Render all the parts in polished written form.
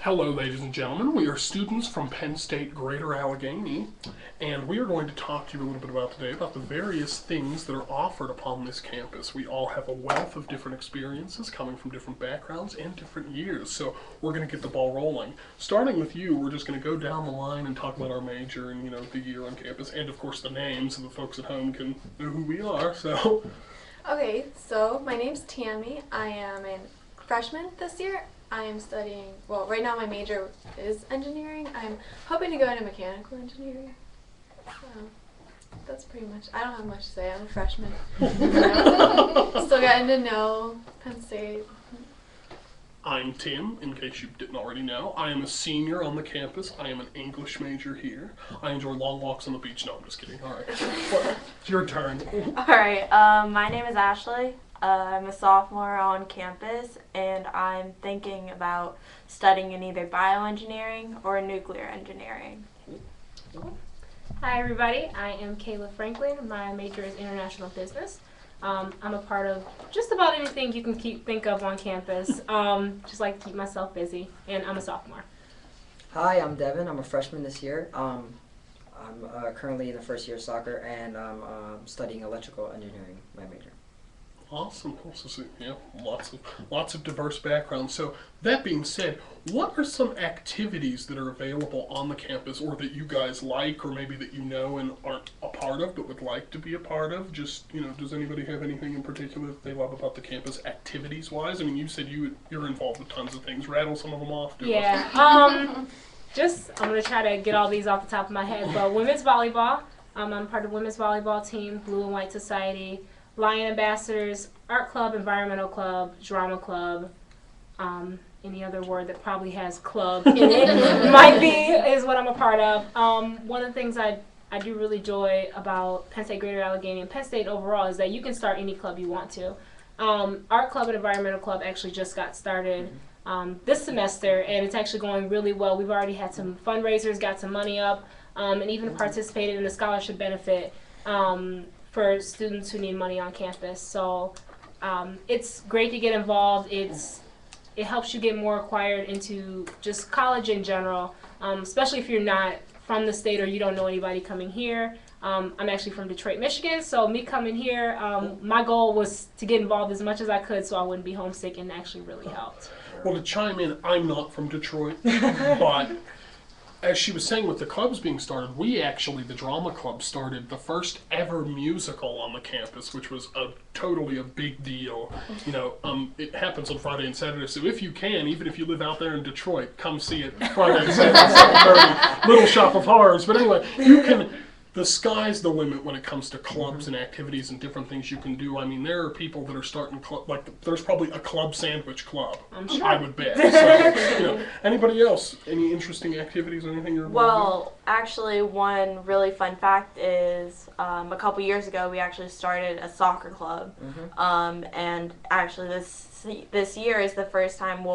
Hello, ladies and gentlemen. We are students from Penn State Greater Allegheny, and we are going to talk to you a little bit about today about the various things that are offered upon this campus. We all have a wealth of different experiences coming from different backgrounds and different years, so we're going to get the ball rolling. Starting with you, we're just going to go down the line and talk about our major and, the year on campus, and of course the names so the folks at home can know who we are, so. Okay, so my name's Tammy. I am a freshman this year. I am studying, well, right now my major is engineering. I'm hoping to go into mechanical engineering. That's pretty much, I don't have much to say. I'm a freshman. Still getting to know Penn State. I'm Tim, in case you didn't already know. I am a senior on the campus. I am an English major here. I enjoy long walks on the beach. No, I'm just kidding. All right. It's your turn. All right. My name is Ashley. I'm a sophomore on campus, and I'm thinking about studying in either bioengineering or nuclear engineering. Hi everybody, I am Kayla Franklin. My major is international business. I'm a part of just about anything you can think of on campus. Just like to keep myself busy, and I'm a sophomore. Hi, I'm Devin. I'm a freshman this year. I'm currently in the first year of soccer, and I'm studying electrical engineering, my major. Awesome. Also, yeah, lots of diverse backgrounds. So that being said, what are some activities that are available on the campus, or that you guys like, or maybe that you know and aren't a part of but would like to be a part of? Just does anybody have anything in particular that they love about the campus, activities-wise? I mean, you said you're involved with tons of things. Rattle some of them off. Yeah. I'm gonna try to get all these off the top of my head. But women's volleyball. I'm part of the women's volleyball team, Blue and White Society. Lion Ambassadors, Art Club, Environmental Club, Drama Club, any other word that probably has club in it is what I'm a part of. One of the things I do really enjoy about Penn State Greater Allegheny and Penn State overall is that you can start any club you want to. Art Club and Environmental Club actually just got started this semester, and it's actually going really well. We've already had some fundraisers, got some money up, and even participated in a scholarship benefit for students who need money on campus. So it's great to get involved. It helps you get more acquired into just college in general, especially if you're not from the state or you don't know anybody coming here. I'm actually from Detroit, Michigan, so me coming here, my goal was to get involved as much as I could so I wouldn't be homesick, and actually really helped. Well, to chime in, I'm not from Detroit, but as she was saying with the clubs being started, the drama club started the first ever musical on the campus, which was totally a big deal. It happens on Friday and Saturday, so if you can, even if you live out there in Detroit, come see it Friday and Saturday, 7:30, Little Shop of Horrors. But anyway, the sky's the limit when it comes to clubs and activities and different things you can do. I mean, there are people that are starting there's probably a club sandwich club, I'm sure. I would bet. So, anybody else? Any interesting activities or anything you're involved Well, actually, one really fun fact is a couple years ago we actually started a soccer club, and actually this year is the first time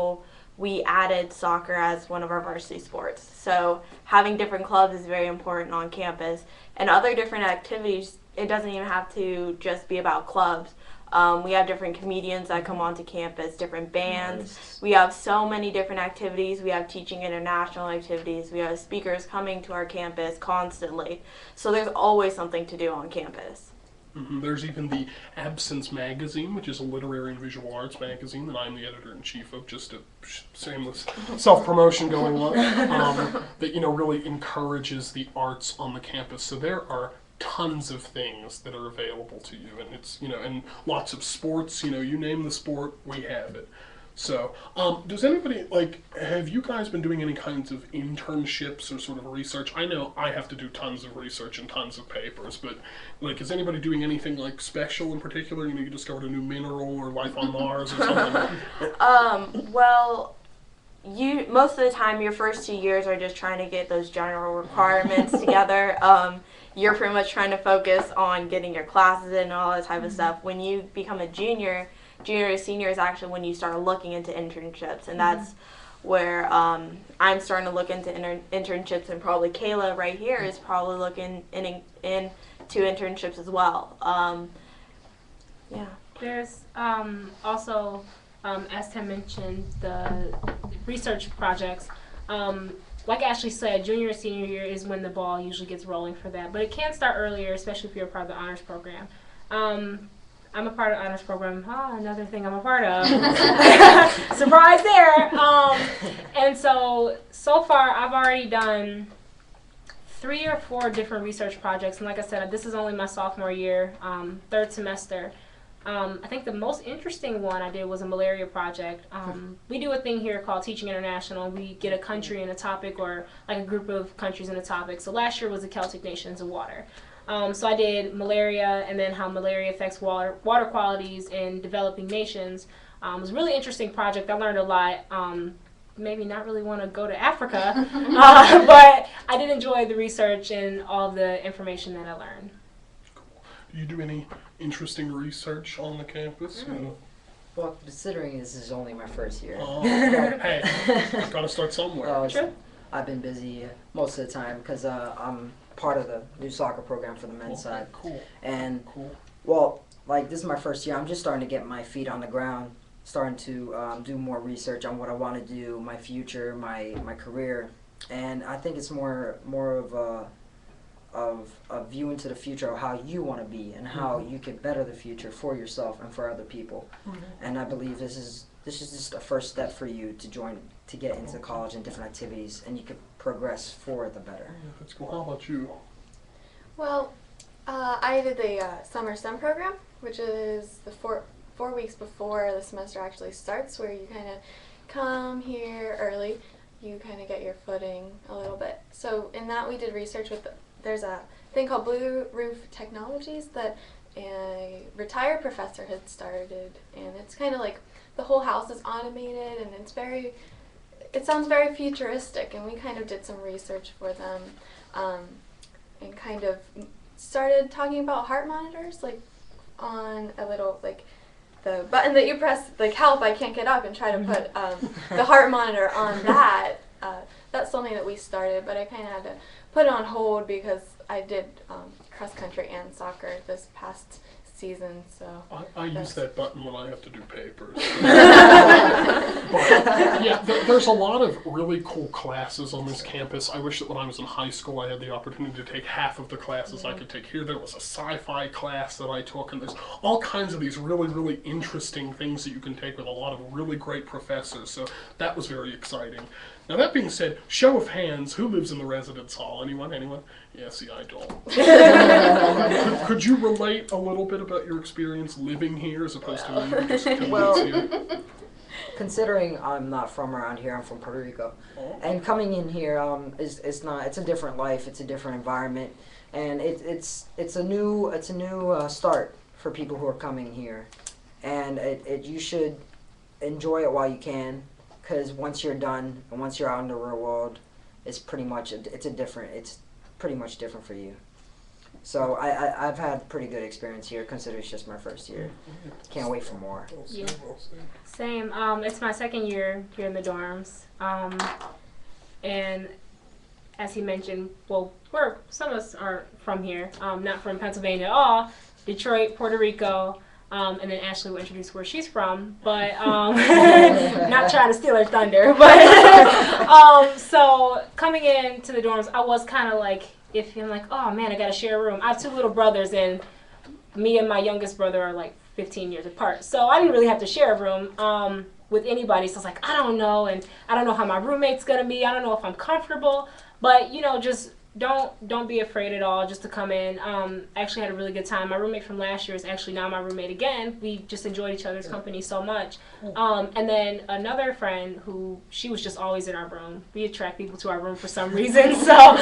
we added soccer as one of our varsity sports. So having different clubs is very important on campus. And other different activities, it doesn't even have to just be about clubs. We have different comedians that come onto campus, different bands. Nice. We have so many different activities. We have teaching international activities. We have speakers coming to our campus constantly. So there's always something to do on campus. Mm-hmm. There's even the Absence magazine, which is a literary and visual arts magazine that I'm the editor-in-chief of, just a shameless self-promotion going on, that really encourages the arts on the campus. So there are tons of things that are available to you, and it's and lots of sports. You name the sport, we have it. So, does anybody, have you guys been doing any kinds of internships or sort of research? I know I have to do tons of research and tons of papers, but, is anybody doing anything, special in particular? You discovered a new mineral or life on Mars or something? Well, most of the time, your first 2 years are just trying to get those general requirements together. You're pretty much trying to focus on getting your classes in and all that type of stuff. When you become a junior to senior is actually when you start looking into internships, and that's where I'm starting to look into internships, and probably Kayla right here is probably looking into internships as well. Yeah. There's also, as Tim mentioned, the research projects. Like Ashley said, junior and senior year is when the ball usually gets rolling for that. But it can start earlier, especially if you're a part of the honors program. I'm a part of the honors program. Another thing I'm a part of. Surprise there. And so far, I've already done 3 or 4 different research projects. And like I said, this is only my sophomore year, 3rd semester. I think the most interesting one I did was a malaria project. We do a thing here called Teaching International. We get a country and a topic, or like a group of countries and a topic. So last year was the Celtic nations of water. So I did malaria, and then how malaria affects water qualities in developing nations. It was a really interesting project. I learned a lot. Maybe not really want to go to Africa, but I did enjoy the research and all the information that I learned. Do you do any interesting research on the campus? Well, considering this is only my first year. Hey, gotta start somewhere. True. I've been busy most of the time because I'm part of the new soccer program for the men's side. Cool. And, well, like, this is my first year. I'm just starting to get my feet on the ground, starting to do more research on what I want to do, my future, my career. And I think it's more of a view into the future of how you want to be and how you can better the future for yourself and for other people. And I believe this is just a first step for you to get into college and different activities, and you can progress for the better. That's cool. How about you? Well, I did the summer STEM program, which is the 4 weeks before the semester actually starts, where you kind of come here early. You kind of get your footing a little bit. So in that we did research with there's a thing called Blue Roof Technologies that a retired professor had started, and it's kind of like the whole house is automated, and it sounds very futuristic, and we kind of did some research for them, and kind of started talking about heart monitors, like on a little, like the button that you press, like help, I can't get up, and try to put the heart monitor on that. That's something that we started, but I kind of had to put it on hold because I did cross country and soccer this past season. So I use that button when I have to do papers. But, yeah, there's a lot of really cool classes on this campus. I wish that when I was in high school I had the opportunity to take half of the classes I could take here. There was a sci-fi class that I took, and there's all kinds of these really, really interesting things that you can take with a lot of really great professors. So that was very exciting. Now that being said, show of hands, who lives in the residence hall? Anyone? Yeah, see, I don't. Could you relate a little bit about your experience living here as opposed to living just a few months here? Considering I'm not from around here, I'm from Puerto Rico, and coming in here it's a different life, it's a different environment, and it's a new start for people who are coming here, and you should enjoy it while you can. Because once you're done and once you're out in the real world, it's pretty much different for you. So I've had pretty good experience here, considering it's just my first year. Can't wait for more. Yeah. Same. It's my second year here in the dorms, and as he mentioned, well, some of us are from here, not from Pennsylvania at all. Detroit, Puerto Rico. And then Ashley will introduce where she's from, but not trying to steal her thunder. But so coming into the dorms, I was kind of like iffy. I'm like, oh man, I got to share a room. I have 2 little brothers, and me and my youngest brother are like 15 years apart. So I didn't really have to share a room with anybody. So I was like, I don't know, and I don't know how my roommate's gonna be. I don't know if I'm comfortable, but just. Don't be afraid at all just to come in. I actually had a really good time. My roommate from last year is actually now my roommate again. We just enjoyed each other's company so much. And then another friend she was just always in our room. We attract people to our room for some reason. So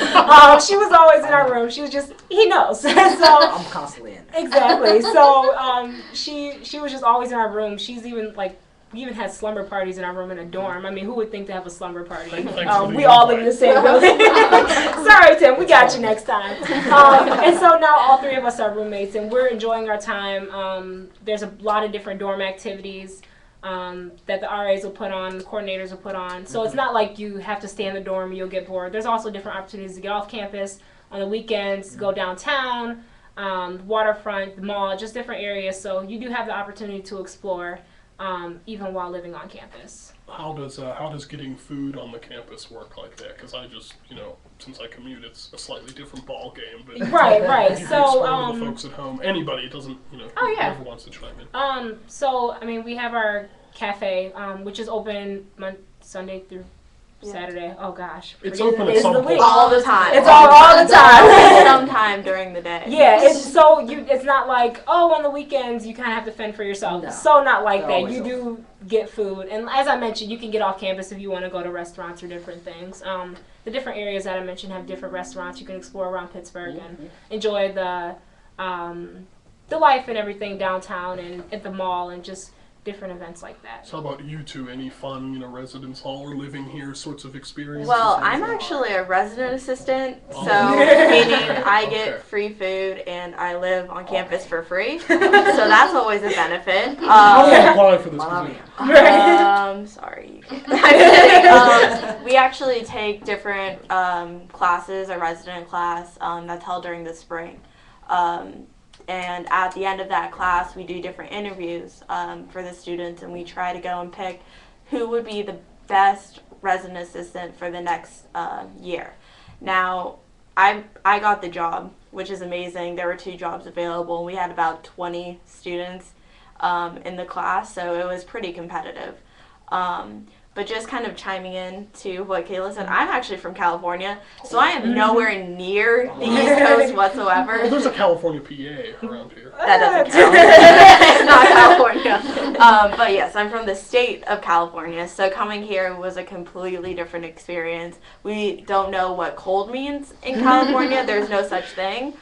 she was always in our room. She was just, he knows. So I'm constantly in. Exactly. So she was just always in our room. She's even like, we even had slumber parties in our room in a dorm. I mean, who would think to have a slumber party? We all live in the same building. Sorry, Tim, we got you next time. And so now all 3 of us are roommates, and we're enjoying our time. There's a lot of different dorm activities that the RAs will put on, the coordinators will put on. So it's not like you have to stay in the dorm and you'll get bored. There's also different opportunities to get off campus on the weekends, go downtown, waterfront, the mall, just different areas. So you do have the opportunity to explore. Even while living on campus. how does getting food on the campus work like that? Because I just, since I commute, it's a slightly different ball game. But Right. if you So, explain to the folks at home, anybody, it doesn't, Oh, yeah. whoever wants to chime in. So I mean, we have our cafe, which is open Sunday through Saturday. Oh gosh. It's forget open the at days some of the point. week. All the time. It's all the time. Sometime during the day. Yeah, it's not like, on the weekends you kind of have to fend for yourself. No. So not like They're that. always You open. do get food, and as I mentioned, you can get off campus if you want to go to restaurants or different things. The different areas that I mentioned have different restaurants you can explore around Pittsburgh and enjoy the life and everything downtown and at the mall and just different events like that. So how about you two? Any fun, residence hall or living here sorts of experiences? Well, or I'm anything? actually a resident assistant, Oh. so meaning I Okay. get free food and I live on campus for free. So that's always a benefit. How do you apply for this Mommy. position? Sorry, you can't. I'm kidding. We actually take different classes, a resident class that's held during the spring. And at the end of that class, we do different interviews for the students, and we try to go and pick who would be the best resident assistant for the next year. Now, I got the job, which is amazing. There were 2 jobs available, and we had about 20 students in the class, so it was pretty competitive. But just kind of chiming in to what Kayla said, I'm actually from California, so I am nowhere near the East Coast whatsoever. Well, there's a California PA around here. That doesn't count. It's not California. But yes, I'm from the state of California, so coming here was a completely different experience. We don't know what cold means in California. There's no such thing.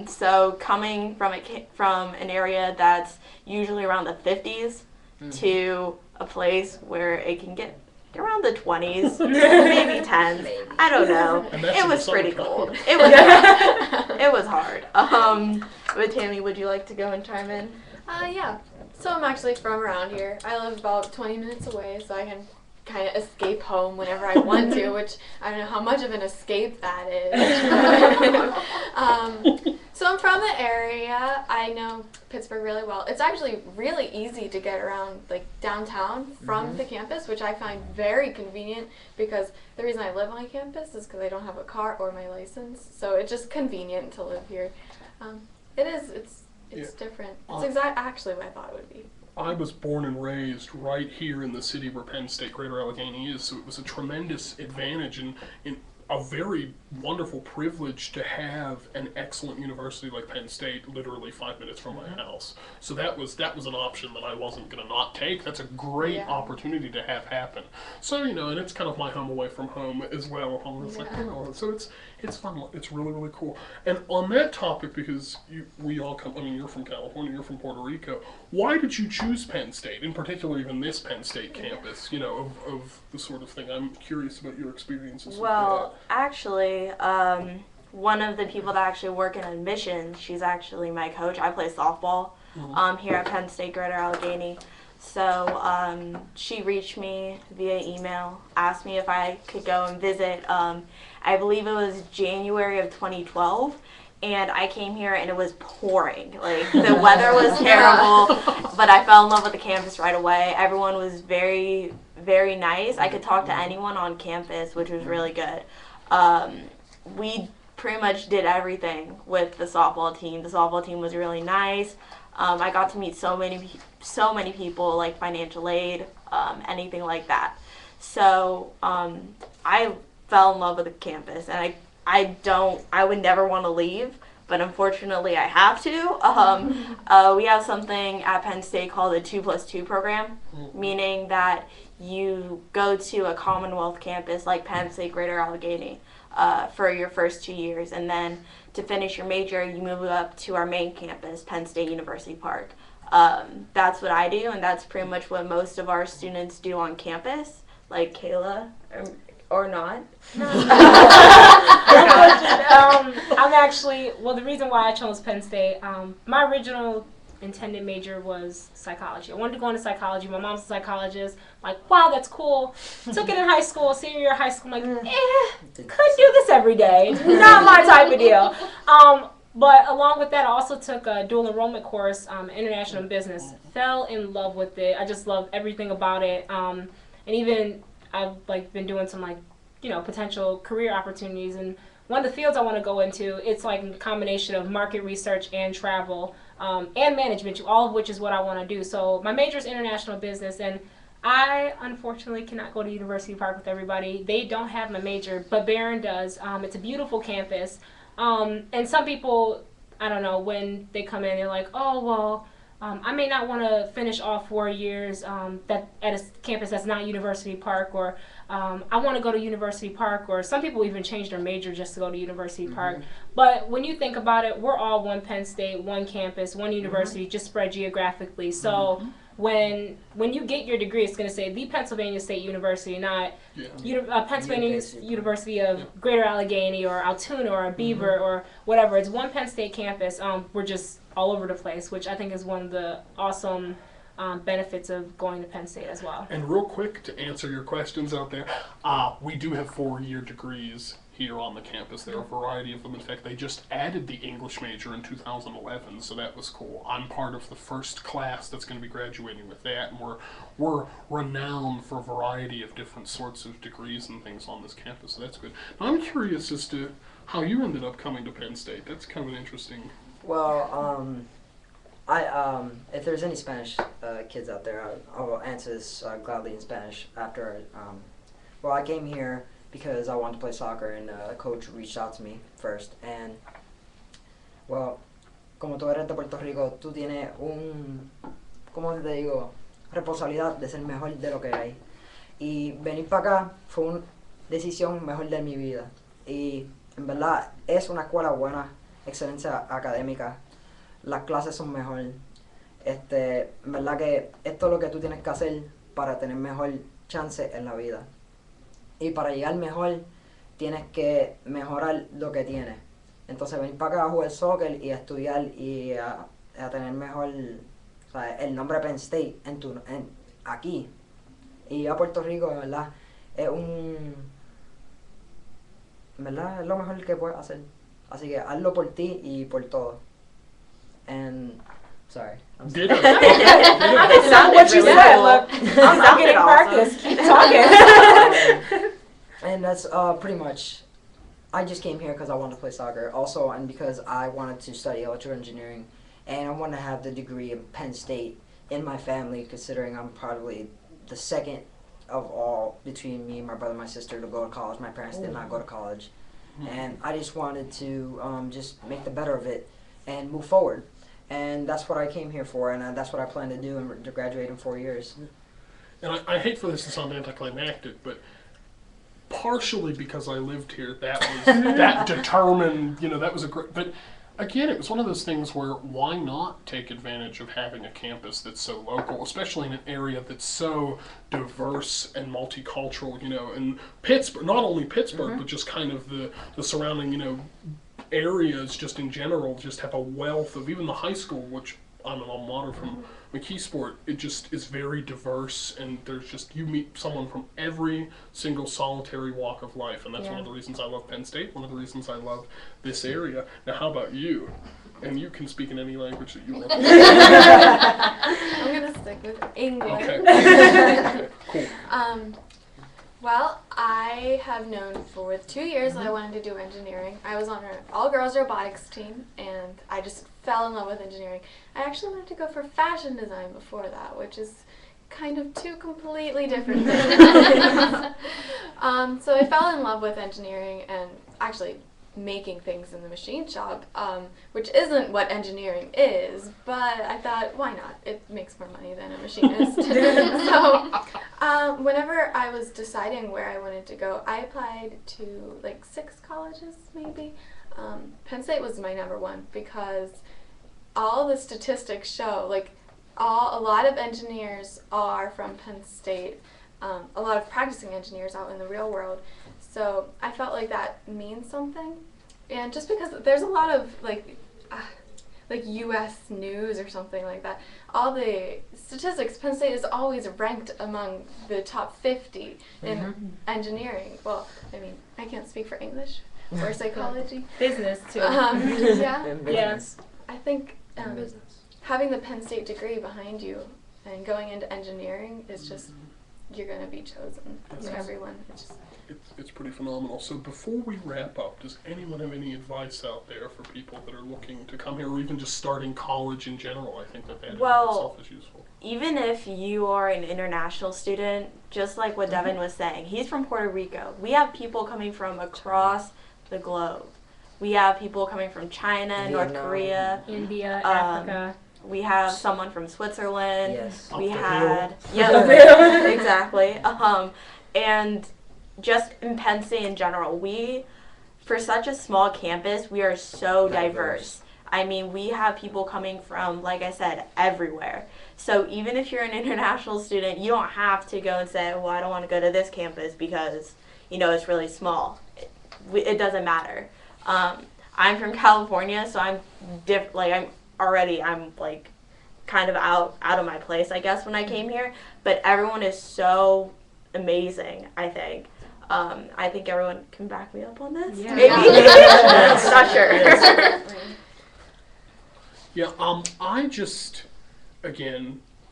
So coming from an area that's usually around the 50s to a place where it can get around the 20s, maybe 10s. I don't know. And that's It in was the pretty summertime. cold. It was hard. It was hard. But Tammy, would you like to go and chime in? Yeah. So I'm actually from around here. I live about 20 minutes away, so I can kind of escape home whenever I want to, which I don't know how much of an escape that is. So I'm from the area. I know Pittsburgh really well. It's actually really easy to get around like downtown from the campus, which I find very convenient because the reason I live on campus is because I don't have a car or my license. So it's just convenient to live here. It's different. It's actually what I thought it would be. I was born and raised right here in the city where Penn State, Greater Allegheny is, so it was a tremendous advantage and a very wonderful privilege to have an excellent university like Penn State literally 5 minutes from my house. So that was an option that I wasn't going to not take. That's a great opportunity to have happen. So, and it's kind of my home away from home as well. So it's fun. It's really, really cool. And on that topic, because we all come, you're from California, you're from Puerto Rico, why did you choose Penn State, in particular even this Penn State campus, of the sort of thing? I'm curious about your experiences. Well, actually, one of the people that actually work in admissions, she's actually my coach. I play softball here at Penn State, Greater Allegheny. So she reached me via email, asked me if I could go and visit. I believe it was January of 2012. And I came here and it was pouring. Like, the weather was terrible, but I fell in love with the campus right away. Everyone was very, very nice. I could talk to anyone on campus, which was really good. We pretty much did everything with the softball team. The softball team was really nice. I got to meet so many people, like financial aid, anything like that. So I fell in love with the campus, and I would never want to leave, but unfortunately I have to. We have something at Penn State called the 2+2 program, meaning that you go to a Commonwealth campus like Penn State, Greater Allegheny, for your first 2 years, and then to finish your major, you move up to our main campus, Penn State University Park. That's what I do, and that's pretty much what most of our students do on campus, like Kayla, or not. I'm actually, the reason why I chose Penn State, my original intended major was psychology. I wanted to go into psychology. My mom's a psychologist. I'm like, wow, that's cool. Took it in high school, senior year of high school. I'm like, couldn't do this every day. Not my type of deal. But along with that, I also took a dual enrollment course, international business. Fell in love with it. I just loved everything about it. and even I've like been doing some like, you know, potential career opportunities. And one of the fields I want to go into, it's like a combination of market research and travel, and management, all of which is what I want to do. So my major is international business, and I unfortunately cannot go to University Park with everybody. They don't have my major, but Barron does. It's a beautiful campus. And some people, I don't know, when they come in, they're like, oh, well, I may not want to finish all 4 years that at a campus that's not University Park, or I want to go to University Park, or some people even change their major just to go to University Park. But when you think about it, we're all one Penn State, one campus, one university, just spread geographically. So when you get your degree, it's going to say the Pennsylvania State University, not Pennsylvania University of Greater Allegheny or Altoona or Beaver or whatever. It's one Penn State campus. We're just all over the place, which I think is one of the awesome benefits of going to Penn State as well. And real quick, to answer your questions out there, we do have 4-year degrees here on the campus. There are a variety of them. In fact, they just added the English major in 2011, so that was cool. I'm part of the first class that's going to be graduating with that, and we're renowned for a variety of different sorts of degrees and things on this campus, so that's good. Now, I'm curious as to how you ended up coming to Penn State. That's kind of an interesting... Well, if there's any Spanish kids out there, I will answer this gladly in Spanish after. Well, I came here because I wanted to play soccer, and a coach reached out to me first. And, well, como tú eres de Puerto Rico, tú tienes ¿cómo te digo? Responsabilidad de ser mejor de lo que hay. Y venir para acá fue una decisión mejor de mi vida. Y, en verdad, es una escuela buena, excelencia académica. Las clases son mejor. En verdad que esto es lo que tú tienes que hacer para tener mejor chance en la vida. Y para llegar mejor, tienes que mejorar lo que tienes. Entonces, venir para acá a jugar soccer y a estudiar y a tener mejor, o sea, el nombre Penn State aquí. Y a Puerto Rico, de verdad, en verdad, es lo mejor que puedes hacer. Así que hazlo por ti y por todo. And sorry. Did it. That's not what you said. Look, I'm getting practice. Keep talking. And that's pretty much. I just came here because I wanted to play soccer. Also, and because I wanted to study electrical engineering, and I want to have the degree in Penn State in my family, considering I'm probably the second of all between me and my brother and my sister to go to college. My parents did not go to college, and I just wanted to just make the better of it and move forward. And that's what I came here for, and that's what I plan to do and to graduate in 4 years. And I hate for this to sound anticlimactic, but partially because I lived here, that determined, that was a great, but again, it was one of those things where why not take advantage of having a campus that's so local, especially in an area that's so diverse and multicultural, and Pittsburgh, not only Pittsburgh, but just kind of the surrounding, areas just in general just have a wealth of, even the high school, which I'm an alma mater from McKeesport, it just is very diverse, and there's just, you meet someone from every single solitary walk of life, and that's one of the reasons I love Penn State, one of the reasons I love this area. Now, how about you? And you can speak in any language that you want. I'm going to stick with English. Okay. Cool. Well, I have known for 2 years that I wanted to do engineering. I was on an all-girls robotics team, and I just fell in love with engineering. I actually wanted to go for fashion design before that, which is kind of two completely different things. So I fell in love with engineering and actually making things in the machine shop, which isn't what engineering is, but I thought, why not? It makes more money than a machinist. So whenever I was deciding where I wanted to go, I applied to like 6 colleges maybe. Penn State was my number one because all the statistics show, like a lot of engineers are from Penn State, a lot of practicing engineers out in the real world. So I felt like that means something, and just because there's a lot of like U.S. news or something like that, all the statistics, Penn State is always ranked among the top 50 in engineering. Well, I mean, I can't speak for English or psychology. Business too. Yes. I think having the Penn State degree behind you and going into engineering is just you're going to be chosen. Yes. Everyone. It's just, It's pretty phenomenal. So before we wrap up, does anyone have any advice out there for people that are looking to come here or even just starting college in general? I think that in itself is useful. Even if you are an international student, just like what Devin was saying, he's from Puerto Rico. We have people coming from across the globe. We have people coming from China, North Korea, India, Africa. We have someone from Switzerland. Yes. We Up the had hill. exactly. And just in Penn State in general, for such a small campus, we are so diverse. I mean, we have people coming from, like I said, everywhere. So even if you're an international student, you don't have to go and say, well, I don't want to go to this campus because, it's really small. It doesn't matter. I'm from California, so I'm kind of out of my place, I guess, when I came here. But everyone is so amazing, I think. I think everyone can back me up on this. Yeah. Maybe. Not sure. Yeah,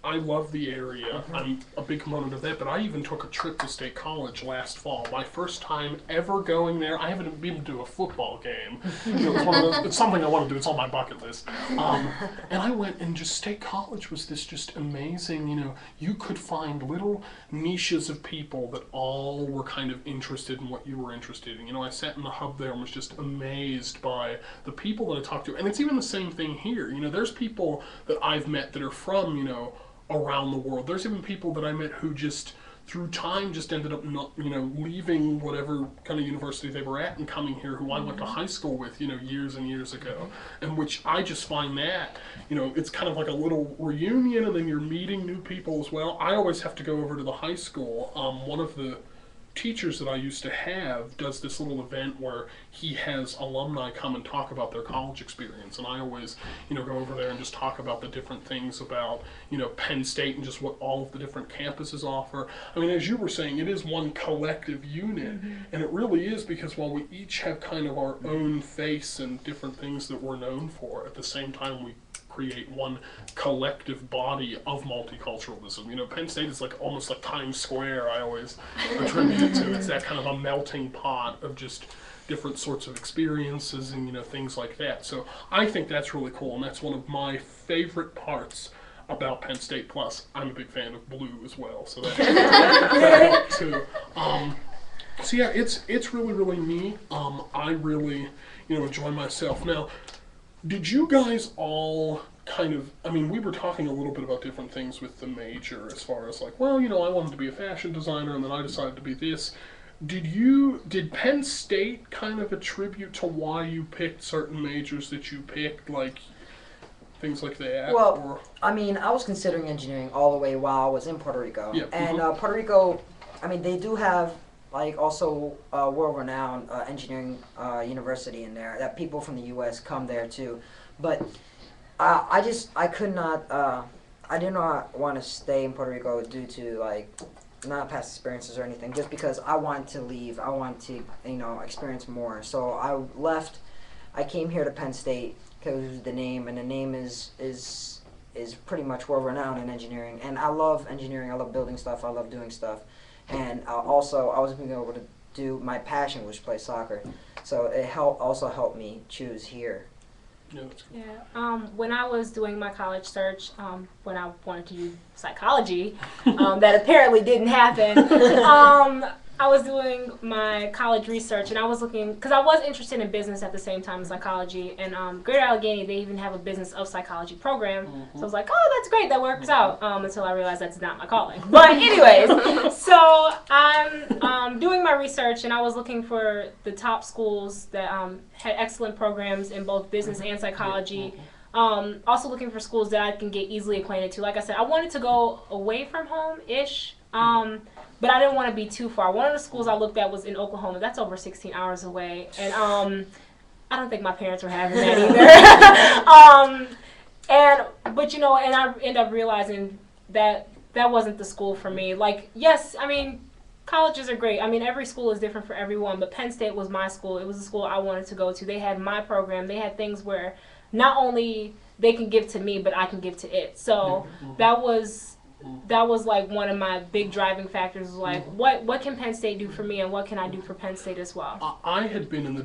I love the area. I'm a big component of that, but I even took a trip to State College last fall. My first time ever going there. I haven't been to a football game. It's something I want to do. It's on my bucket list. And I went, and just State College was this just amazing, you could find little niches of people that all were kind of interested in what you were interested in. I sat in the hub there and was just amazed by the people that I talked to. And it's even the same thing here. There's people that I've met that are from, around the world. There's even people that I met who just through time just ended up not, leaving whatever kind of university they were at and coming here, who I went to high school with, years and years ago. And which I just find that, it's kind of like a little reunion, and then you're meeting new people as well. I always have to go over to the high school. One of the teachers that I used to have does this little event where he has alumni come and talk about their college experience, and I always, go over there and just talk about the different things about, Penn State and just what all of the different campuses offer. I mean, as you were saying, it is one collective unit, and it really is, because while we each have kind of our own face and different things that we're known for, at the same time we create one collective body of multiculturalism. Penn State is almost like Times Square, I always attribute it to. It's that kind of a melting pot of just different sorts of experiences and, things like that. So I think that's really cool, and that's one of my favorite parts about Penn State. Plus, I'm a big fan of blue as well, so that helps too. So yeah, it's really, really neat. I really, enjoy myself. Now, did you guys all we were talking a little bit about different things with the major as far as I wanted to be a fashion designer, and then I decided to be this. Did Penn State kind of attribute to why you picked certain majors that you picked, things like that? Well, I was considering engineering all the way while I was in Puerto Rico. Yeah. And Puerto Rico, they do have also world-renowned engineering university in there that people from the U.S. come there too. But I could not, I did not want to stay in Puerto Rico due to not past experiences or anything, just because I wanted to leave. I wanted to, experience more. So I left. I came here to Penn State because it was the name, and the name is pretty much world-renowned in engineering. And I love engineering. I love building stuff. I love doing stuff. And also, I was being able to do my passion, which play soccer. So it also helped me choose here. Yeah, that's cool. Yeah. When I was doing my college search, when I wanted to do psychology, that apparently didn't happen. I was doing my college research, and I was looking, because I was interested in business at the same time as psychology, and Greater Allegheny, they even have a business of psychology program, so I was like, oh, that's great, that works out, until I realized that's not my calling. But anyways, so I'm doing my research, and I was looking for the top schools that had excellent programs in both business and psychology. Also looking for schools that I can get easily acquainted to. Like I said, I wanted to go away from home-ish, but I didn't want to be too far. One of the schools I looked at was in Oklahoma. That's over 16 hours away. And I don't think my parents were having that either. And I ended up realizing that that wasn't the school for me. Yes, colleges are great. Every school is different for everyone, but Penn State was my school. It was the school I wanted to go to. They had my program. They had things where not only they can give to me, but I can give to it. So that was that was like one of my big driving factors. Was like, what can Penn State do for me, and what can I do for Penn State as well? I had been in the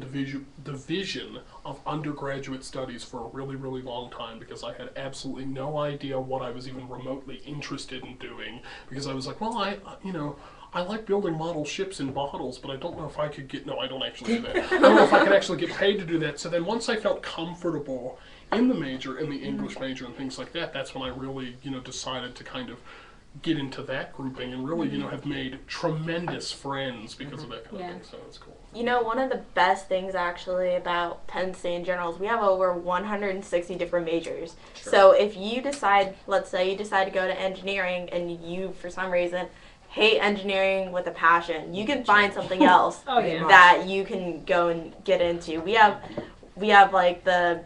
division of undergraduate studies for a really, really long time because I had absolutely no idea what I was even remotely interested in doing. Because I was like, well, I like building model ships in bottles, but I don't know if I could get. No, I don't actually do that. I don't know if I could actually get paid to do that. So then once I felt comfortable in the major, in the English major and things like that, that's when I really, decided to kind of get into that grouping and really, have made tremendous friends because of that kind of thing. So it's cool. One of the best things actually about Penn State in general is we have over 160 different majors. Sure. So if you decide, let's say you decide to go to engineering and you, for some reason, hate engineering with a passion, you can find something else that you can go and get into. We have like the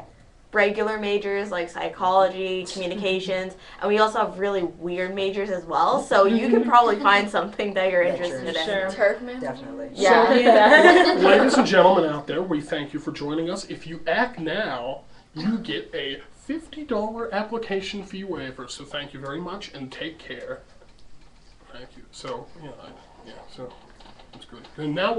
regular majors like psychology, communications, and we also have really weird majors as well. So you can probably find something that you're interested in. Sure. Turfman? Definitely. Yeah. So, ladies and gentlemen out there, we thank you for joining us. If you act now, you get a $50 application fee waiver. So thank you very much and take care. Thank you. So, so that's good. And now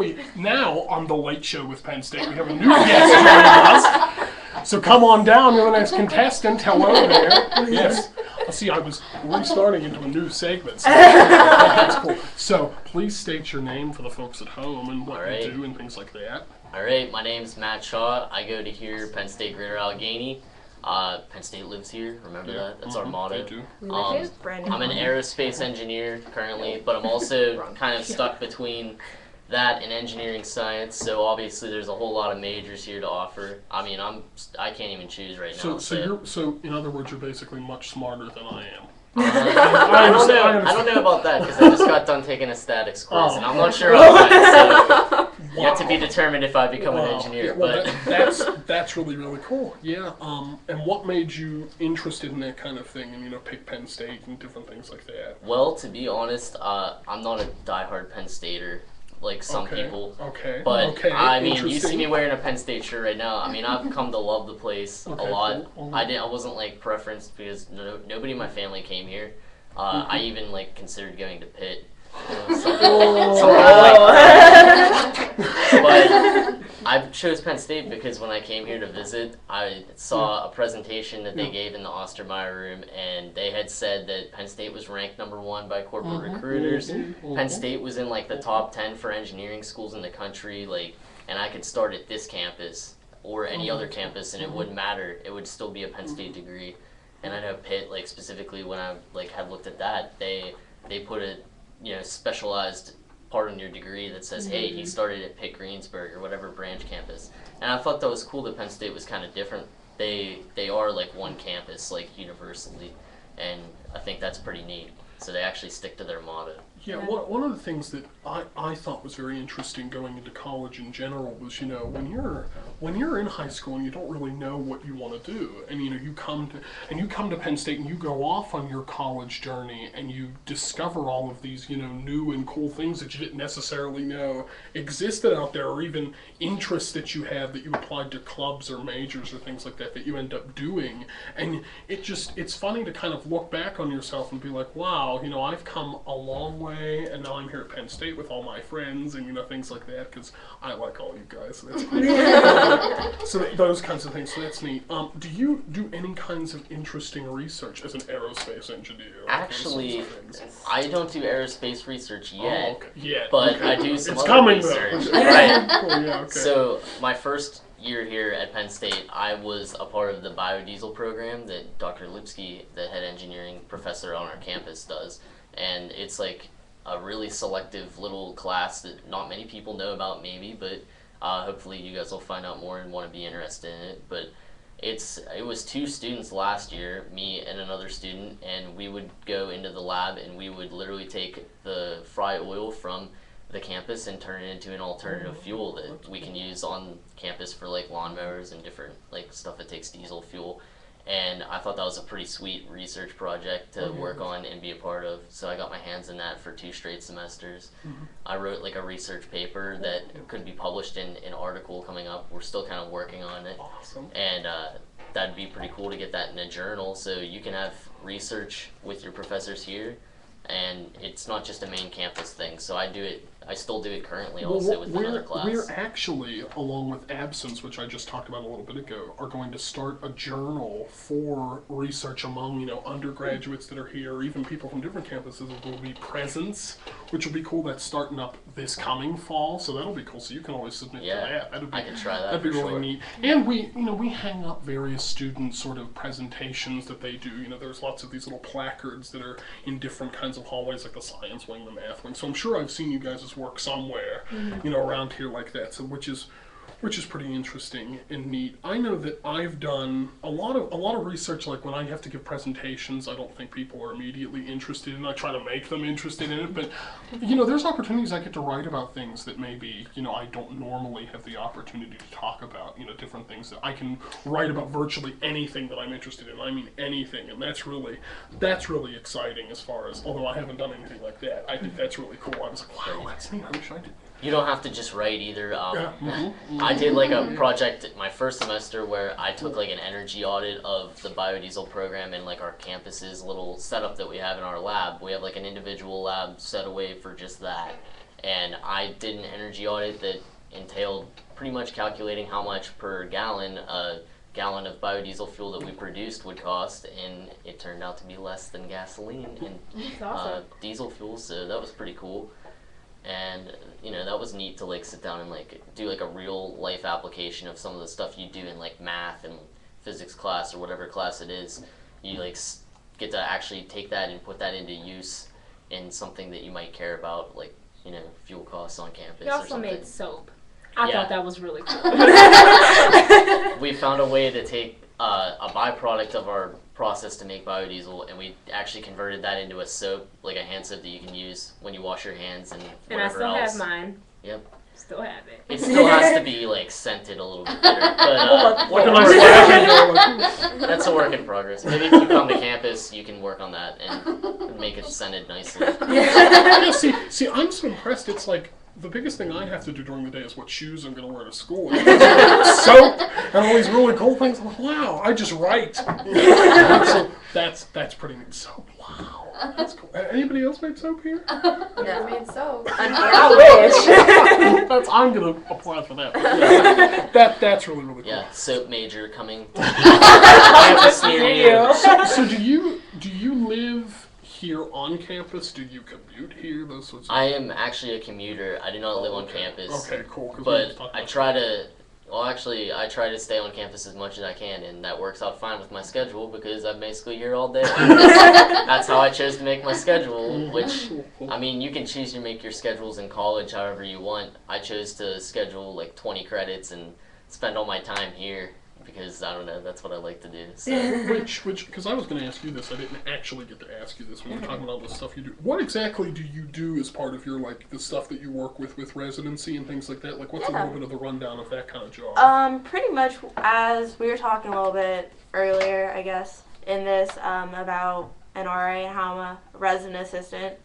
on the Late Show with Penn State, we have a new guest joining us. So come on down, you're the next contestant. Hello there. Yes. See, I was restarting into a new segment. So that's cool. So please state your name for the folks at home and what you do and things like that. All right, my name's Matt Shaw. I go to here, Penn State, Greater Allegheny. Penn State lives here. Remember that? That's our motto. They do. I'm an aerospace engineer currently, but I'm also kind of stuck between that and engineering science. So obviously, there's a whole lot of majors here to offer. I mean, I can't even choose right now. So in other words, you're basically much smarter than I am. I don't know about that because I just got done taking a statics quiz, and I'm not sure about that. So yet to be determined if I become an engineer. Yeah, well, that's really, really cool. Yeah. And what made you interested in that kind of thing, and pick Penn State and different things like that? Well, to be honest, I'm not a diehard Penn Stater like some people. Okay. But I mean, you see me wearing a Penn State shirt right now. I mean, I've come to love the place a lot. Cool. I wasn't like preferenced because nobody in my family came here. I even like considered going to Pitt. Something like that. But I chose Penn State because when I came here to visit, I saw a presentation that they gave in the Ostermeyer room, and they had said that Penn State was ranked #1 by corporate recruiters. Penn State was in like the top 10 for engineering schools in the country, and I could start at this campus or any other campus, and it wouldn't matter. It would still be a Penn State degree. And I know Pitt, specifically when I had looked at that, they put a specialized part on your degree that says, hey, he started at Pitt Greensburg or whatever branch campus. And I thought that was cool that Penn State was kind of different. They are one campus, universally, and I think that's pretty neat. So they actually stick to their motto. Yeah, one of the things that I thought was very interesting going into college in general was, when you're in high school and you don't really know what you want to do, and you come to Penn State and you go off on your college journey and you discover all of these new and cool things that you didn't necessarily know existed out there, or even interests that you have that you applied to clubs or majors or things like that you end up doing, and it's funny to kind of look back on yourself and be like, wow, I've come a long way. And now I'm here at Penn State with all my friends and things like that, because I like all you guys, so that's cool. So those kinds of things, so that's neat. Do you do any kinds of interesting research as an aerospace engineer? Actually, I don't do aerospace research yet, Yet. But I do some it's other coming, research. Though. Right. Cool, yeah, okay. So my first year here at Penn State, I was a part of the biodiesel program that Dr. Lipsky, the head engineering professor on our campus, does. And it's a really selective little class that not many people know about, maybe, but hopefully you guys will find out more and want to be interested in it. But it was 2 students last year, me and another student, and we would go into the lab and we would literally take the fry oil from the campus and turn it into an alternative fuel that we can use on campus for lawnmowers and different stuff that takes diesel fuel. and I thought that was a pretty sweet research project to work on and be a part of. So I got my hands in that for 2 straight semesters. I wrote like a research paper that could be published in an article coming up. We're still kind of working on it. Awesome. And that'd be pretty cool to get that in a journal, so you can have research with your professors here, and it's not just a main campus thing. So I still do it currently also with another class. We're actually, along with Absence, which I just talked about a little bit ago, are going to start a journal for research among, undergraduates that are here, or even people from different campuses. It will be Presence, which will be cool. That's starting up this coming fall, so that'll be cool. So you can always submit to that. I can try that. That'd be for really sure. neat. And we hang up various student sort of presentations that they do. There's lots of these little placards that are in different kinds of hallways, like the science wing, the math wing. So I'm sure I've seen you guys' work somewhere, around here like that. So which is pretty interesting and neat. I know that I've done a lot of research. Like when I have to give presentations, I don't think people are immediately interested in. I try to make them interested in it, but there's opportunities I get to write about things that maybe I don't normally have the opportunity to talk about. Different things that I can write about virtually anything that I'm interested in. I mean anything, and that's really exciting. As far as, although I haven't done anything like that, I think that's really cool. I was like, wow, that's neat. I wish I did. You don't have to just write either. I did like a project my first semester where I took like an energy audit of the biodiesel program and like our campus's little setup that we have in our lab. We have like an individual lab set away for just that. And I did an energy audit that entailed pretty much calculating how much per gallon a gallon of biodiesel fuel that we produced would cost, and it turned out to be less than gasoline and diesel fuel, so that was pretty cool. And that was neat to like sit down and like do like a real life application of some of the stuff you do in like math and physics class or whatever class it is. You like get to actually take that and put that into use in something that you might care about, like fuel costs on campus. You or also something. made soap. I thought that was really cool. We found a way to take a byproduct of our process to make biodiesel, and we actually converted that into a soap, like a hand soap that you can use when you wash your hands and And I whatever still else. have mine. Yep. Still have it. It still has to be like scented a little bit better, but that's a work in progress. Maybe if you come to campus, you can work on that and make it scented nicely. Yeah, see, I'm so impressed. It's like the biggest thing I have to do during the day is what shoes I'm going to wear to school. Soap and all these really cool things. I'm like, wow, I just write. So that's pretty neat. Soap, wow. That's cool. Anybody else made soap here? Never made soap. I'm going to apply for that. That's really, really cool. Yeah, soap major coming to campus near you. So do you live here on campus? Do you commute here? Those sorts of I am actually a commuter. I do not live on campus. Okay, cool. But I try to stay on campus as much as I can, and that works out fine with my schedule because I'm basically here all day. That's how I chose to make my schedule, which, I mean, you can choose to make your schedules in college however you want. I chose to schedule like 20 credits and spend all my time here because, I don't know, that's what I like to do. So. Which, because I was going to ask you this, I didn't actually get to ask you this when we were talking about the stuff you do. What exactly do you do as part of your, like, the stuff that you work with residency and things like that? Like, what's a little bit of the rundown of that kind of job? Pretty much as we were talking a little bit earlier, I guess, in this, about an RA and how I'm a resident assistant,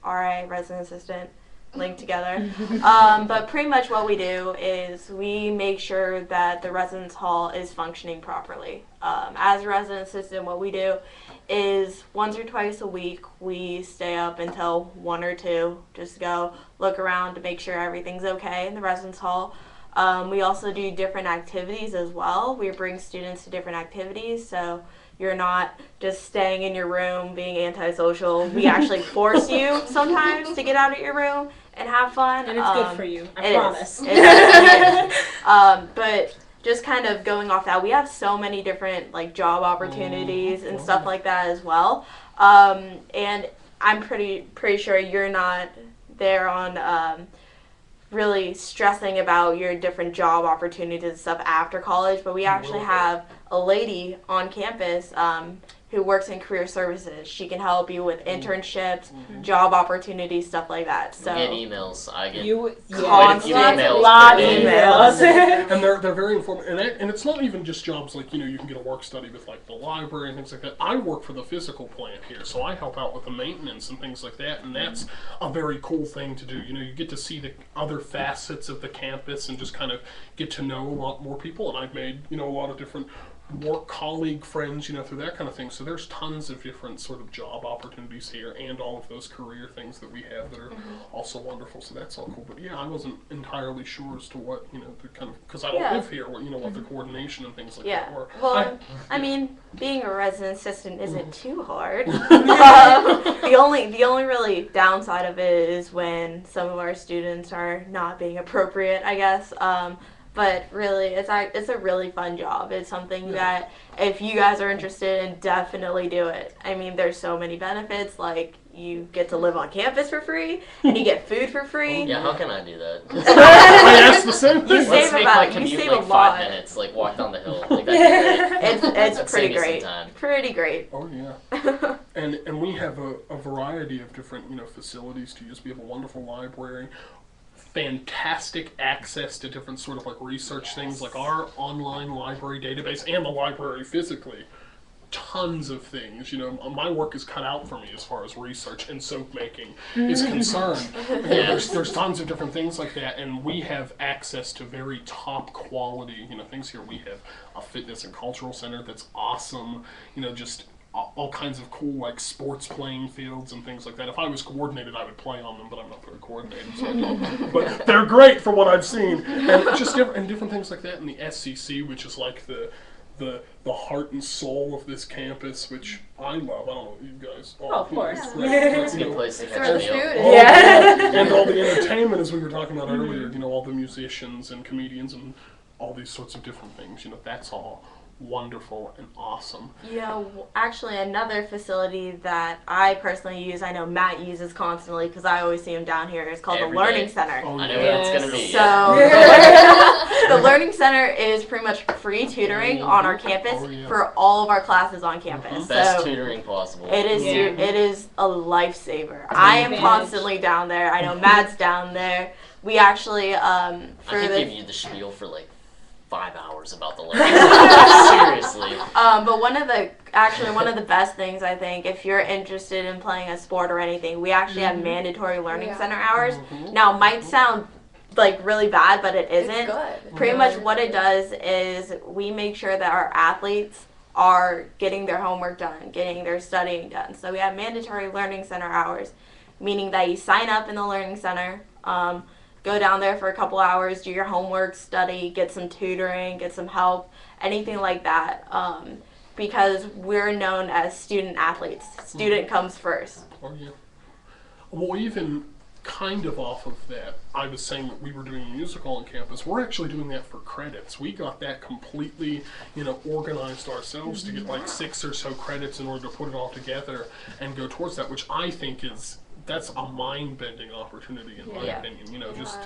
linked together. But pretty much what we do is we make sure that the residence hall is functioning properly. As a resident assistant, what we do is once or twice a week we stay up until 1 or 2 just to go look around to make sure everything's okay in the residence hall. We also do different activities as well. We bring students to different activities, so you're not just staying in your room being antisocial. We actually force you sometimes to get out of your room and have fun. And it's good for you, I promise. But just kind of going off that, we have so many different like job opportunities and stuff like that as well. And I'm pretty sure you're not there on really stressing about your different job opportunities and stuff after college, but we actually have a lady on campus, who works in career services. She can help you with internships, job opportunities, stuff like that. So I get emails. I get quite a few emails. Lots of per day. emails. And they're very informative, and it's not even just jobs like, you can get a work study with like the library and things like that. I work for the physical plant here, so I help out with the maintenance and things like that, and that's a very cool thing to do. You get to see the other facets of the campus and just kind of get to know a lot more people, and I've made a lot of different work colleague friends, through that kind of thing. So there's tons of different sort of job opportunities here, and all of those career things that we have that are also wonderful. So that's all cool. But yeah, I wasn't entirely sure as to what the kind of, because I don't live here. What the coordination and things like that were. Well, I mean, being a resident assistant isn't too hard. The only really downside of it is when some of our students are not being appropriate, I guess. But really, it's a really fun job. It's something that if you guys are interested in, definitely do it. I mean, there's so many benefits, like you get to live on campus for free, and you get food for free. Yeah, how can I do that? I asked the same thing. Let's make my commute like 5 minutes, like walk down the hill. Like, that'd be great. It's pretty great. Pretty great. Oh yeah. And we have a variety of different facilities to use. We have a wonderful library. Fantastic access to different sort of like research things, like our online library database and the library physically. Tons of things, my work is cut out for me as far as research and soap making is concerned. There's tons of different things like that, and we have access to very top quality, things here. We have a fitness and cultural center that's awesome, just all kinds of cool like sports playing fields and things like that. If I was coordinated, I would play on them, but I'm not very coordinated, so I don't. But they're great for what I've seen, and just different things like that. And the SCC, which is like the heart and soul of this campus, which I love. I don't know you guys. Of course. It's a good place to catch the a meal. food. And all the entertainment, as we were talking about earlier. All the musicians and comedians and all these sorts of different things. That's all wonderful and awesome. Actually, another facility that I personally use, I know Matt uses constantly because I always see him down here, is called the Learning Center. Oh, I know where it's going to be. So, the Learning Center is pretty much free tutoring on our campus for all of our classes on campus. Best So tutoring possible. it is a lifesaver. I am constantly down there. I know Matt's down there. We actually, I could give you the spiel for like 5 hours about the Learning Center. Seriously. But one of the best things, I think, if you're interested in playing a sport or anything, we actually have mandatory Learning Center hours. Now, it might sound like really bad, but it isn't. It's good. Pretty much what it does is we make sure that our athletes are getting their homework done, getting their studying done. So we have mandatory Learning Center hours, meaning that you sign up in the Learning Center, go down there for a couple hours, do your homework, study, get some tutoring, get some help, anything like that. Because we're known as student athletes. Student comes first. Oh yeah. Well, even kind of off of that, I was saying that we were doing a musical on campus. We're actually doing that for credits. We got that completely, organized ourselves to get like 6 or so credits in order to put it all together and go towards that, which I think that's a mind-bending opportunity in my opinion, just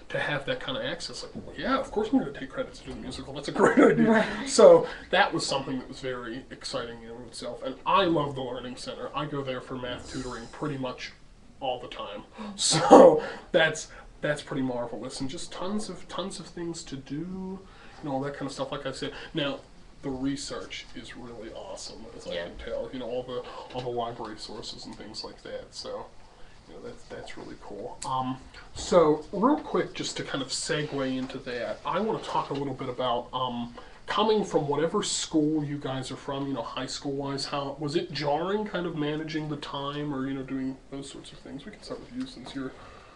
to have that kind of access. Like, well, yeah, of course I'm going to take credits to do the musical. That's a great idea. Right. So that was something that was very exciting in itself. And I love the Learning Center. I go there for math tutoring pretty much all the time. So that's pretty marvelous. And just tons of things to do, all that kind of stuff. Like I said, now the research is really awesome, as I can tell. All the library sources and things like that. So that's really cool. So real quick, just to kind of segue into that, I want to talk a little bit about coming from whatever school you guys are from, high school wise. How was it jarring, kind of managing the time, or doing those sorts of things? We can start with you since you're.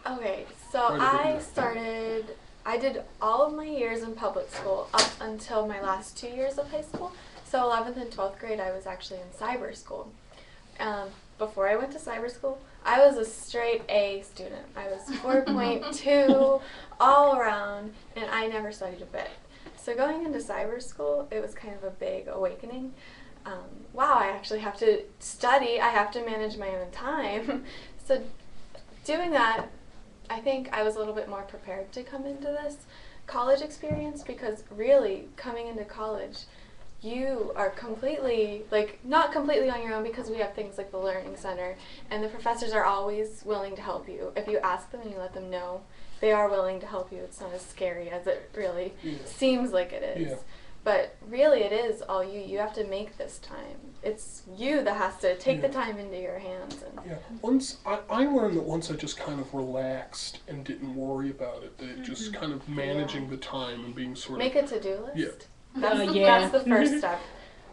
Okay, so I did all of my years in public school up until my last 2 years of high school. So 11th and 12th grade, I was actually in cyber school. Before I went to cyber school, I was a straight A student. I was 4.2 all around, and I never studied a bit. So going into cyber school, it was kind of a big awakening. Wow, I actually have to study. I have to manage my own time. So doing that, I think I was a little bit more prepared to come into this college experience, because really coming into college, you are completely, like, not completely on your own because we have things like the Learning Center, and the professors are always willing to help you. If you ask them and you let them know, they are willing to help you. It's not as scary as it really seems like it is. Yeah. But really it is all you. You have to make this time. It's you that has to take the time into your hands. And Yeah, once I learned that once I just kind of relaxed and didn't worry about it, that just kind of managing the time and being sort make of... a to-do list. Yeah. That's the first step.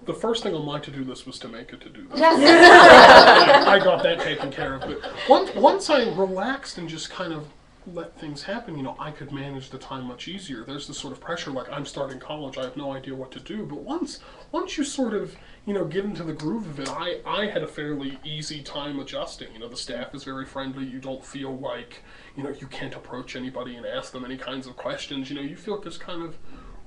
The first thing on my to-do list was to make a to-do list. Yes. I got that taken care of. But once I relaxed and just kind of let things happen, you know, I could manage the time much easier. There's this sort of pressure, like I'm starting college, I have no idea what to do. But once you sort of, you know, get into the groove of it, I had a fairly easy time adjusting. You know, the staff is very friendly. You don't feel like, you know, you can't approach anybody and ask them any kinds of questions. You know, you feel just kind of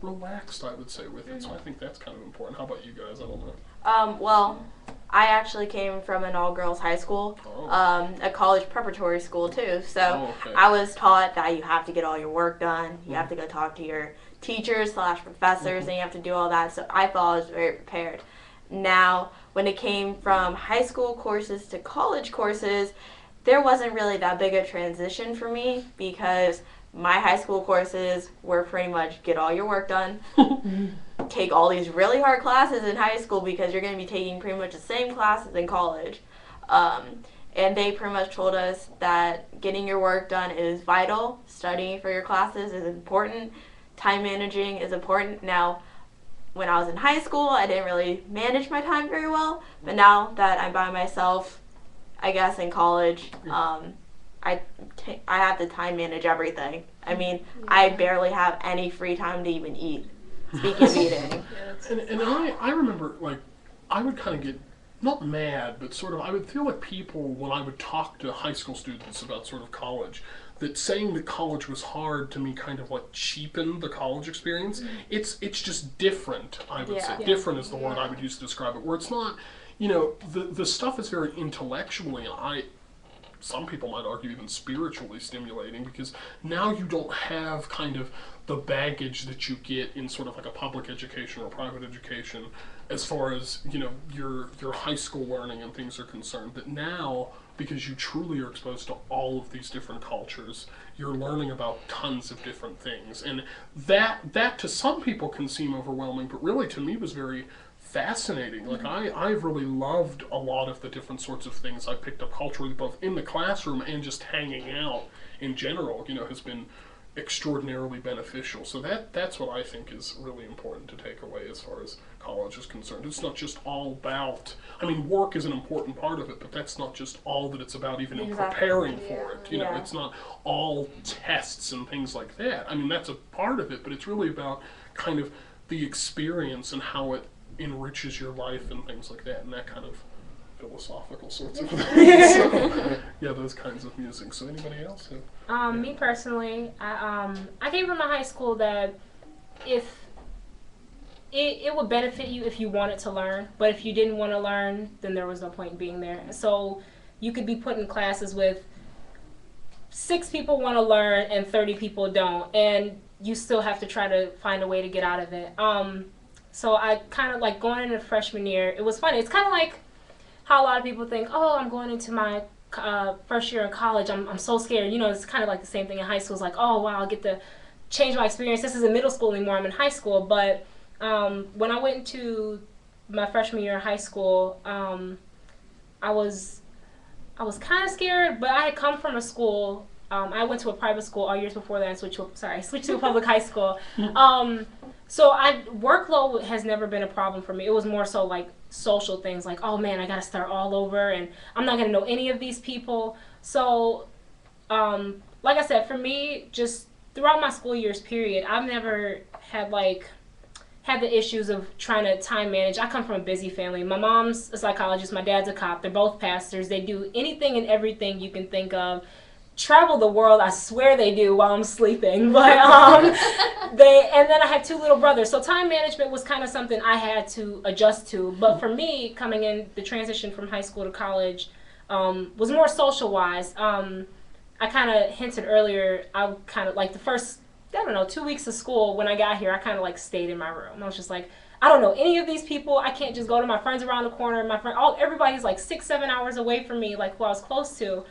relaxed, I would say, with it. So I think that's kind of important. How about you guys? I don't know. Well, I actually came from an all-girls high school, a college preparatory school too. So I was taught that you have to get all your work done. You have to go talk to your teachers/professors, and you have to do all that. So I thought I was very prepared. Now, when it came from high school courses to college courses, there wasn't really that big a transition for me because my high school courses were pretty much get all your work done, take all these really hard classes in high school because you're going to be taking pretty much the same classes in college. And they pretty much told us that getting your work done is vital, studying for your classes is important, time managing is important. Now, when I was in high school, I didn't really manage my time very well, but now that I'm by myself, I guess in college, I have to time manage everything. I mean, I barely have any free time to even eat. Speaking of eating. And I remember, like, I would kind of get, not mad, but sort of, I would feel like people, when I would talk to high school students about sort of college, that saying that college was hard to me kind of like cheapened the college experience. It's just different, I would say. Different is the word I would use to describe it, where it's not, you know, the stuff is very intellectually, and some people might argue even spiritually stimulating, because now you don't have kind of the baggage that you get in sort of like a public education or private education as far as, you know, your high school learning and things are concerned. That now, because you truly are exposed to all of these different cultures, you're learning about tons of different things. And that to some people can seem overwhelming, but really to me was very fascinating. Like I've really loved a lot of the different sorts of things I picked up culturally, both in the classroom and just hanging out in general, you know, has been extraordinarily beneficial. So that's what I think is really important to take away as far as college is concerned. It's not just all about, I mean, work is an important part of it, but that's not just all that it's about, even in preparing for it. You know, it's not all tests and things like that. I mean, that's a part of it, but it's really about kind of the experience and how it enriches your life and things like that, and that kind of philosophical sorts of things. So, yeah, those kinds of music. So anybody else? Me personally, I came from a high school that if it would benefit you if you wanted to learn, but if you didn't want to learn, then there was no point in being there. So you could be put in classes with 6 people want to learn and 30 people don't, and you still have to try to find a way to get out of it. So I kind of like going into freshman year, it was funny. It's kind of like how a lot of people think, oh, I'm going into my first year in college, I'm so scared. You know, it's kind of like the same thing in high school. It's like, oh, wow, I'll get to change my experience. This isn't middle school anymore, I'm in high school. But when I went into my freshman year in high school, I was kind of scared, but I had come from a school. I went to a private school all years before that and switched to a public high school. So workload has never been a problem for me. It was more so like social things, like, oh man, I gotta start all over and I'm not gonna know any of these people. So, like I said, for me, just throughout my school years period, I've never had the issues of trying to time manage. I come from a busy family. My mom's a psychologist, my dad's a cop. They're both pastors. They do anything and everything you can think of. Travel the world, I swear they do while I'm sleeping, but and then I had 2 little brothers, so time management was kind of something I had to adjust to. But for me, coming in, the transition from high school to college was more social wise. I kind of hinted earlier, I kind of like the first I don't know, 2 weeks of school, when I got here, I kind of like stayed in my room. I was just like, I don't know any of these people. I can't just go to my friends around the corner. Everybody's like 6-7 hours away from me, like who I was close to.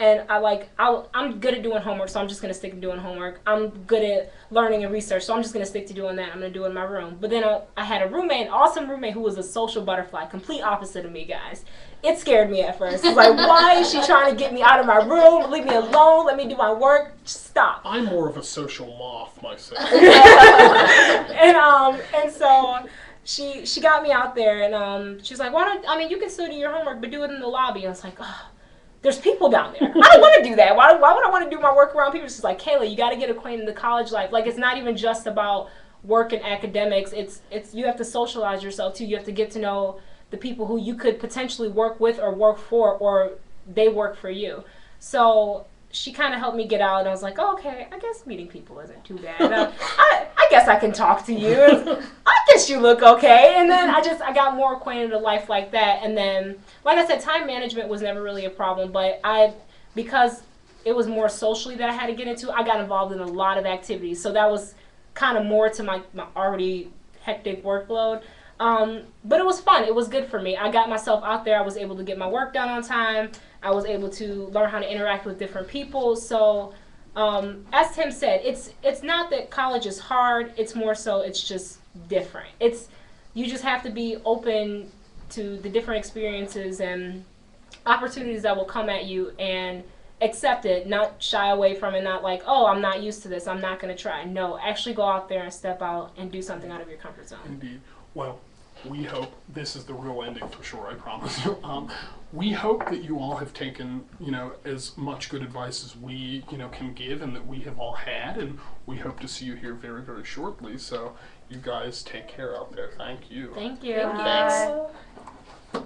And I'm good at doing homework, so I'm just going to stick to doing homework. I'm good at learning and research, so I'm just going to stick to doing that. I'm going to do it in my room. But then I had a roommate, an awesome roommate, who was a social butterfly, complete opposite of me, guys. It scared me at first. I was like, why is she trying to get me out of my room? Leave me alone. Let me do my work. Just stop. I'm more of a social moth myself. And so she got me out there, and she's like, you can still do your homework, but do it in the lobby. And I was like, oh. There's people down there. I don't want to do that. Why would I want to do my work around people? She's like, Kayla, you got to get acquainted with the college life. Like, it's not even just about work and academics. It's you have to socialize yourself too. You have to get to know the people who you could potentially work with or work for, or they work for you. So she kind of helped me get out, and I was like, oh, okay, I guess meeting people isn't too bad. I guess I can talk to you. I guess you look okay. And then I got more acquainted with life like that. And then, like I said, time management was never really a problem, but because it was more socially that I had to get into, I got involved in a lot of activities. So that was kind of more to my already hectic workload. But it was fun. It was good for me. I got myself out there. I was able to get my work done on time. I was able to learn how to interact with different people. So, as Tim said, it's not that college is hard. It's more so it's just different. You just have to be open to the different experiences and opportunities that will come at you and accept it, not shy away from it, not like, oh, I'm not used to this, I'm not going to try. No, actually go out there and step out and do something out of your comfort zone. Indeed. Well, we hope this is the real ending for sure, I promise you. We hope that you all have taken, as much good advice as we, can give and that we have all had, and we hope to see you here very, very shortly. So you guys take care out there. Thank you. Thank you. Thanks. Bye.